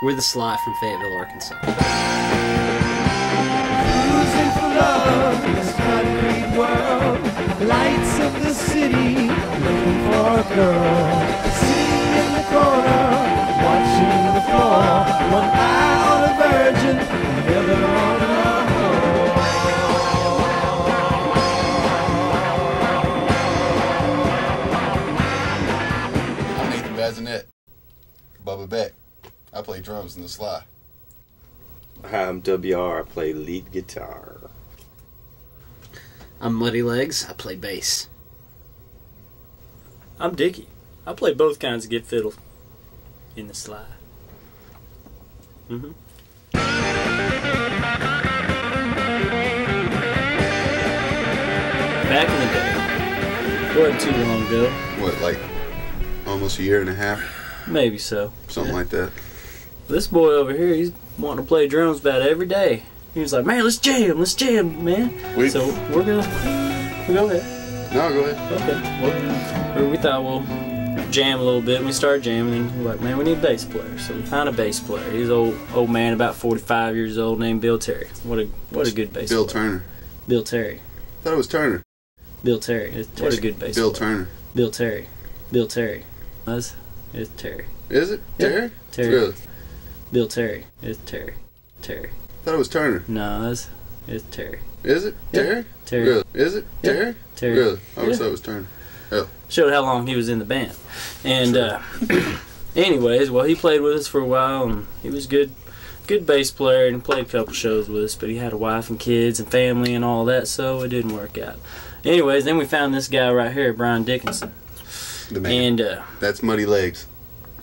We're the Sly from Fayetteville, Arkansas. Cruising for love in this concrete world. Lights of the city, looking for a girl. Sitting in the corner, watching the floor. One eye on a virgin, the other on a whore. I'm Nathan Bazinet, Bubba Beck. I play drums in the Sly. I'm WR. I play lead guitar. I'm Muddy Legs. I play bass. I'm Dickie. I play both kinds of get fiddle in the Sly. Back in the day. Wasn't too long ago. What, like almost a year and a half? Maybe so. Something like that. This boy over here, he's wanting to play drums about every day. He was like, man, let's jam, man. So we're gonna go ahead. No, go ahead. Okay. Well, we thought we'll jam a little bit. And we started jamming, and we're like, man, we need a bass player. So we found a bass player. He's an old man, about 45 years old, named Bill Terry. What a good bass Bill player. Turner. Bill Terry. I thought it was Turner. Bill Terry. What a good bass Bill player. Turner. Bill Terry. Bill Terry. It's Terry. Is it? Yeah. Terry? Terry. Really? Bill Terry. It's Terry. Terry. I thought it was Turner. No, it's Terry. Is it? Yeah. Terry? Terry. Really? Is it? Yeah. Terry? Terry. Really? I always Yeah. thought it was Turner. Oh. Showed how long he was in the band. And anyways, well, he played with us for a while, and he was good bass player, and played a couple shows with us, but he had a wife and kids and family and all that, so it didn't work out. Anyways, then we found this guy right here, Brian Dickinson. The man. And That's Muddy Legs.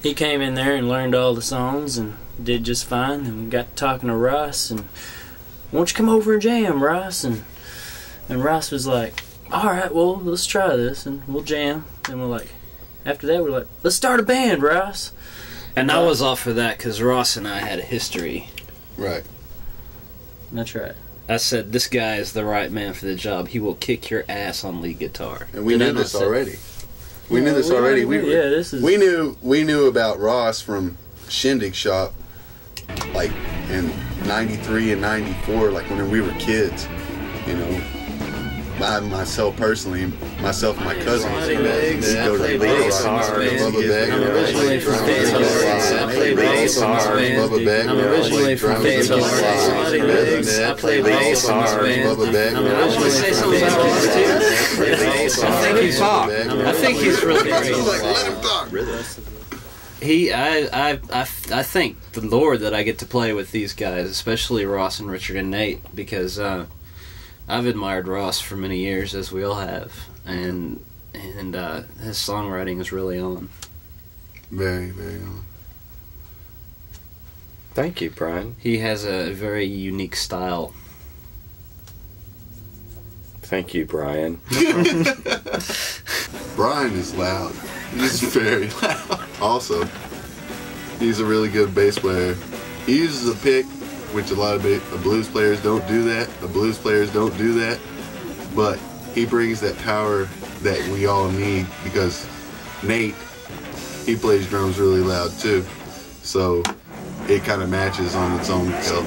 he came in there and learned all the songs and did just fine. And we got to talking to Ross, and why don't you come over and jam, Ross? And Ross was like, all right, well, let's try this, and we'll jam. And we're like, after that, we're like, let's start a band, Ross. And I was all for that because Ross and I had a history. Right. That's right. I said, this guy is the right man for the job. He will kick your ass on lead guitar. And we Did I knew not this say- already. We knew this already. We knew about Ross from Shindig Shop, like in '93 and '94, like when we were kids. You know, myself personally, myself and my cousin. Muddy Legs. We'd go to the bass. I'm originally from Fayetteville. I play bass in this band. I'm originally from Fayetteville. Muddy Legs. I play bass in this band. I want to say something about Ross too. I think he's talk. I think he's really great. Let him talk. I thank the Lord that I get to play with these guys, especially Ross and Richard and Nate, because I've admired Ross for many years, as we all have, and his songwriting is really on. Very, very on. Thank you, Brian. He has a very unique style. Thank you, Brian. Brian is loud. He's very loud. Also, he's a really good bass player. He uses a pick, which a lot of blues players don't do that. The blues players don't do that. But he brings that power that we all need, because Nate, he plays drums really loud too. So it kind of matches on its own self.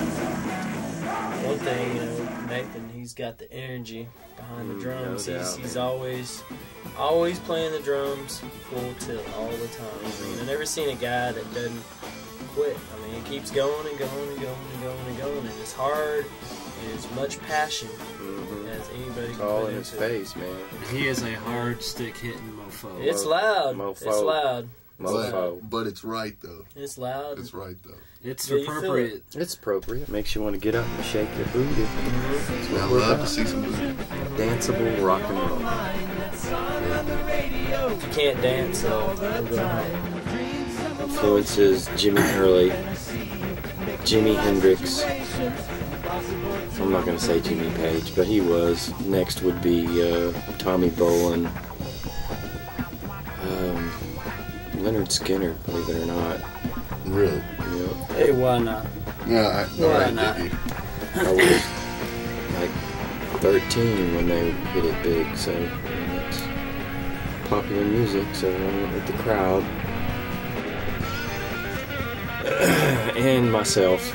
One thing, Nathan, he's got the energy behind the drums. No doubt. He's always playing the drums full tilt all the time. I mean, I've never seen a guy that doesn't quit. I mean, he keeps going and going and going and going and going, and it's hard and as much passion as anybody It's can all put in his into it. face, man. He is a hard stick hitting mofo. It's loud. Mofo. It's loud. Mofo. But it's right though. It's loud. It's right though. It's Yeah, you feel appropriate. It's appropriate. Makes you want to get up and shake your booty. I love to see some booty. Danceable rock and roll. If you can't dance, so we'll go home. Influences Jimmy Hurley, Jimi Hendrix. I'm not going to say Jimmy Page, but he was. Next would be Tommy Bolin, Leonard Skinner, believe it or not. Really? Yeah. Hey, why not? Yeah, Why not? Dickie. I was like 13 when they hit it big, so it's popular music, so I went with the crowd. and myself.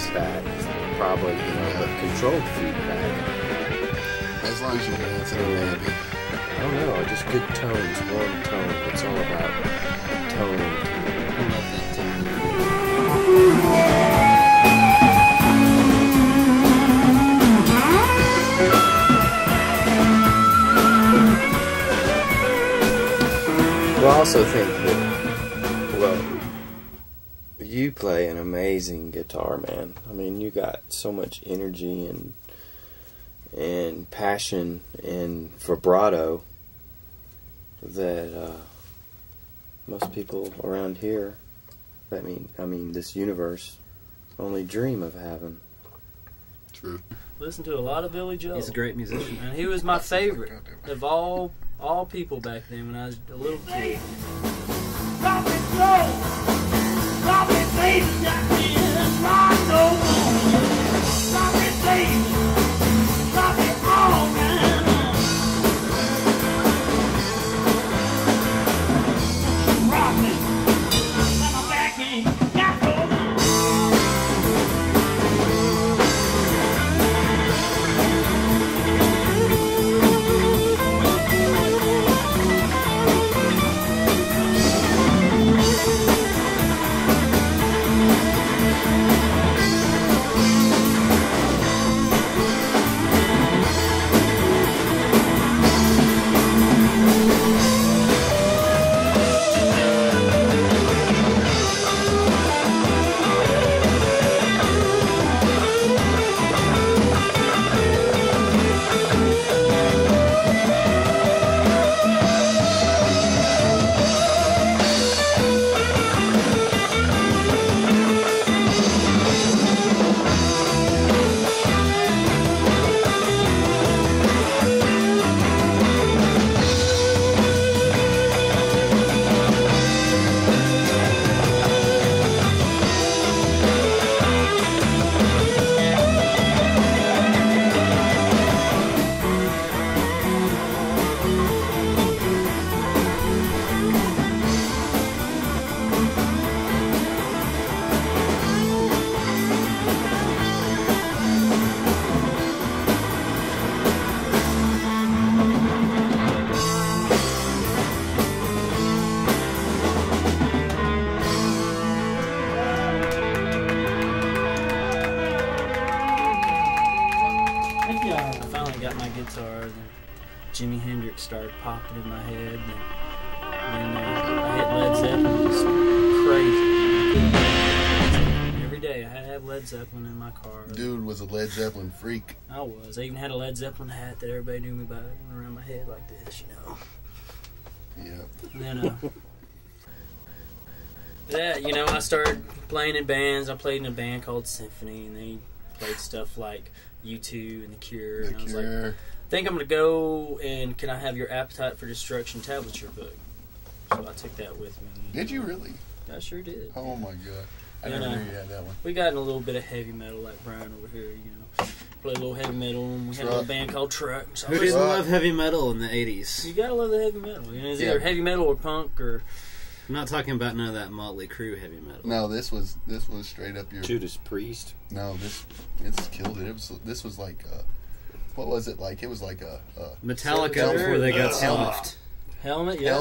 feedback, probably, but controlled feedback. As long as you're dancing, maybe. I don't know, just good tones, warm tone. It's all about tone. I love that Well, I also think that, you play an amazing guitar, man. I mean, you got so much energy and passion and vibrato that most people around here, I mean, this universe, only dream of having. True. Listened to a lot of Billy Joel. He's a great musician. And he was my favorite of all people back then when I was a little kid. Drop it slow. Drop it, baby. Rock no more. Drop it, baby. Drop it all, man. finally got my guitar, then Jimi Hendrix started popping in my head, and I hit Led Zeppelin, just crazy. Every day I had to have Led Zeppelin in my car. Dude was a Led Zeppelin freak. I was. I even had a Led Zeppelin hat that everybody knew me by, around my head like this, you know. Yeah. And then, yeah, you know, I started playing in bands. I played in a band called Symphony, and they played stuff like U2 and The Cure. And I was like, I think I'm going to go, and can I have your Appetite for Destruction tablature book? So I took that with me. Did you really? I sure did. Oh my god. I And, never knew you had that one. We got in a little bit of heavy metal like Brian over here, you know. Played a little heavy metal, and we had a little band called Truck. So Who didn't love heavy metal in the 80s? you gotta love the heavy metal. You know, it's either heavy metal or punk or... I'm not talking about none of that Motley Crue heavy metal. No, this was straight up your... Judas Priest. No, this killed it. This was like... what was it like? It was like a... Metallica before they got soft. Helmet, yeah.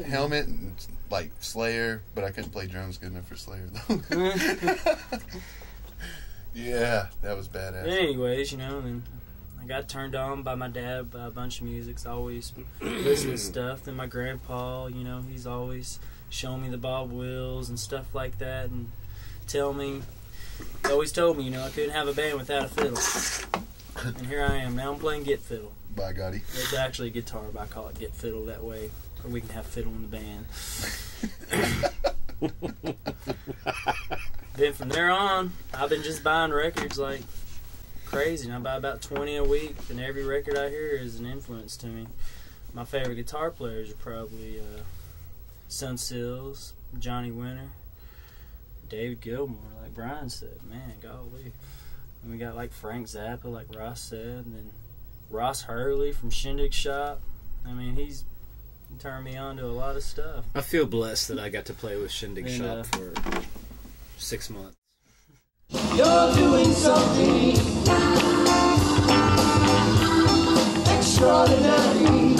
Helmet, and like Slayer, but I couldn't play drums good enough for Slayer though. Yeah, that was badass. But anyways, you know, and I got turned on by my dad by a bunch of music. So I always listen to stuff. Then my grandpa, you know, he's always showing me the Bob Wills and stuff like that, and he always told me, you know, I couldn't have a band without a fiddle. And here I am. Now I'm playing Get Fiddle. By Gotti. It's actually a guitar, but I call it Get Fiddle that way, or we can have fiddle in the band. Then from there on, I've been just buying records like crazy. And I buy about 20 a week, and every record I hear is an influence to me. My favorite guitar players are probably Sun Sills, Johnny Winter, David Gilmour, like Brian said. Man, golly. And we got like Frank Zappa, like Ross said, and then Ross Hurley from Shindig Shop. I mean, he's turned me on to a lot of stuff. I feel blessed that I got to play with Shindig Shop for 6 months. You're doing something extraordinary.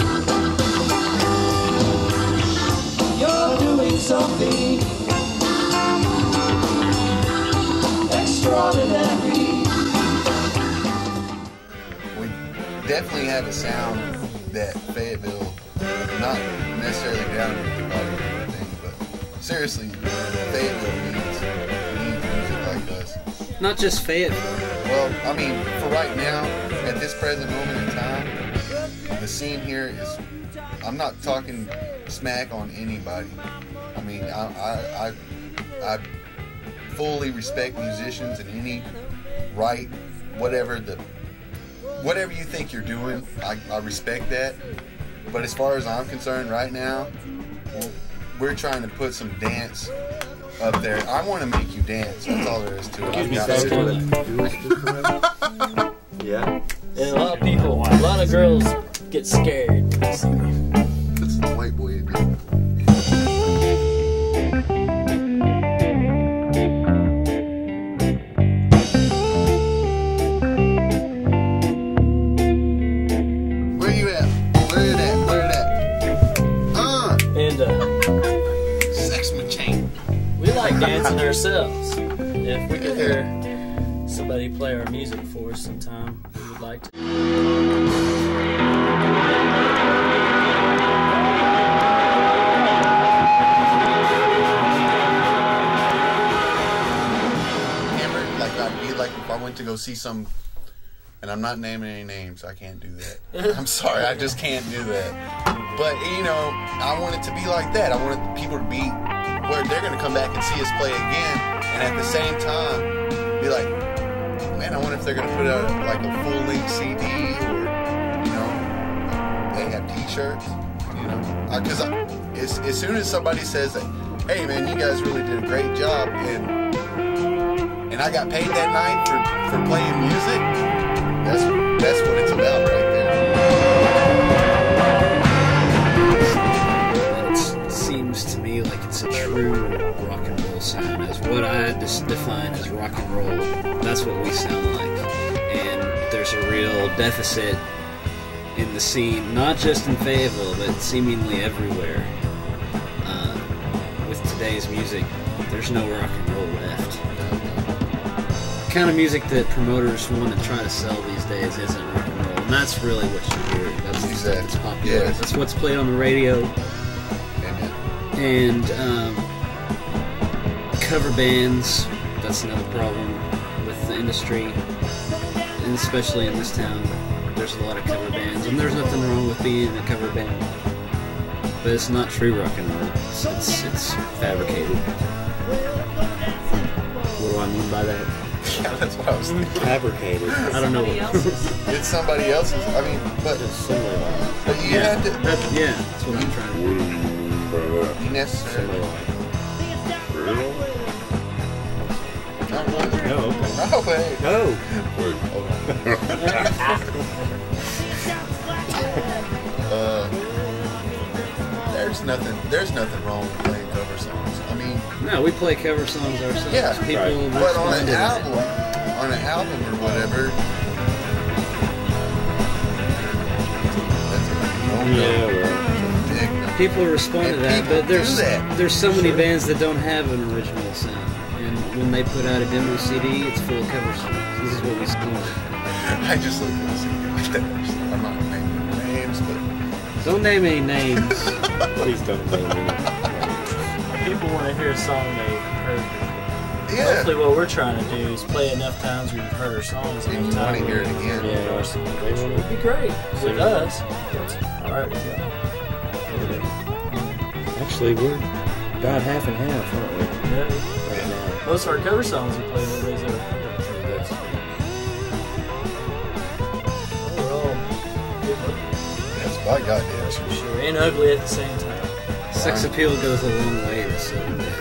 You're doing something extraordinary. We definitely have a sound that Fayetteville, not necessarily down with the body or anything, but seriously, Fayetteville needs music like us. Not just Fayetteville. Well, I mean, for right now, at this present moment in time, the scene here is, I'm not talking smack on anybody. I mean, I fully respect musicians and any right, whatever you think you're doing, I respect that. But as far as I'm concerned right now, we're trying to put some dance up there. I want to make you dance. That's all there is to it. Yeah. And a lot of people, a lot of girls get scared when they see me. It's the white boy again. Where you at? Where it at? Where it at? And Sex machine. we like dancing ourselves. If we could hear somebody play our music for us sometime, we would like to. Like if I went to go see some, and I'm not naming any names, I can't do that. I'm sorry, I just can't do that. But you know, I want it to be like that. I want people to be where they're going to come back and see us play again, and at the same time be like, man, I wonder if they're going to put out like a full-length CD, or you know, they have T-shirts, you know, because as soon as somebody says that, hey man, you guys really did a great job, and I got paid that night for playing music, that's what it's about right there. It seems to me like it's a true rock and roll sound, as what I define as rock and roll. That's what we sound like. And there's a real deficit in the scene, not just in Fayetteville, but seemingly everywhere. With today's music, there's no rock and roll left. The kind of music that promoters want to try to sell these days isn't rock and roll. and that's really what you hear. That's Exactly. That's popular. Yes. That's what's played on the radio. Amen. And cover bands, that's another problem with the industry, and especially in this town. There's a lot of cover bands, and there's nothing wrong with being a cover band, but it's not true rock and roll. It's fabricated. What do I mean by that? Yeah, that's what I was thinking. Fabricated. I don't know what. It's somebody else's. I mean, but you have to. Yeah, that's what I'm trying to do. You necessarily. No, okay. No way. No. There's nothing wrong with playing cover songs. I mean, No, we play cover songs ourselves. Yeah, People right. but on respond an to that. album or whatever, that's a no-no. Yeah, right. Big no. People respond to And that, people but there's do that. there's so many bands that don't have an original sound, and when they put out a demo CD, it's full of cover songs. This is what we score. I just look at the CD like that. I'm not naming names, but Don't name any names. Please don't name me. People want to hear a song they've heard before. yeah. Hopefully what we're trying to do is play enough times where you've heard our songs And enough you want times to hear it again. Yeah. our songs. Which would be great with us. That's alright with y'all. Actually, we're about half and half, aren't we? Yeah. Right now. Most of our cover songs we play, nobody's ever heard. That's We're all good looking. That's by goddamn sure. Sure, and ugly at the same time. Sex appeal goes a long way to certain bands.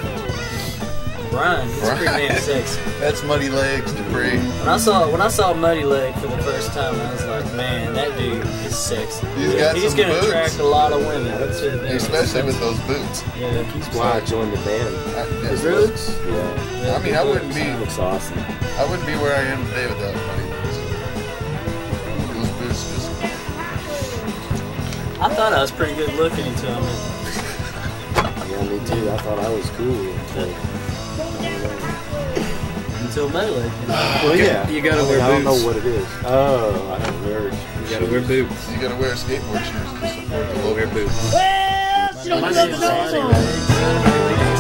Brian, he's pretty damn sexy. That's Muddy Legs, Dupree. When I saw Muddy Leg for the first time, I was like, man, that dude is sexy. He's got He's some gonna boots. attract a lot of women. That's it. Especially with those boots. Yeah. That's why I joined the band. His Really? boots. Yeah. I mean, I wouldn't be Looks awesome. where I am today without Muddy Legs. Those boots just. I thought I was pretty good looking until I met Yeah, me too. I thought I was cool until Muddy Leg. well, yeah. You gotta I mean, wear I don't know boots. what it is. Oh, I don't wear. You gotta wear boots. You gotta wear skateboard shoes to support the local Wear boots. My name's Muddy Leg.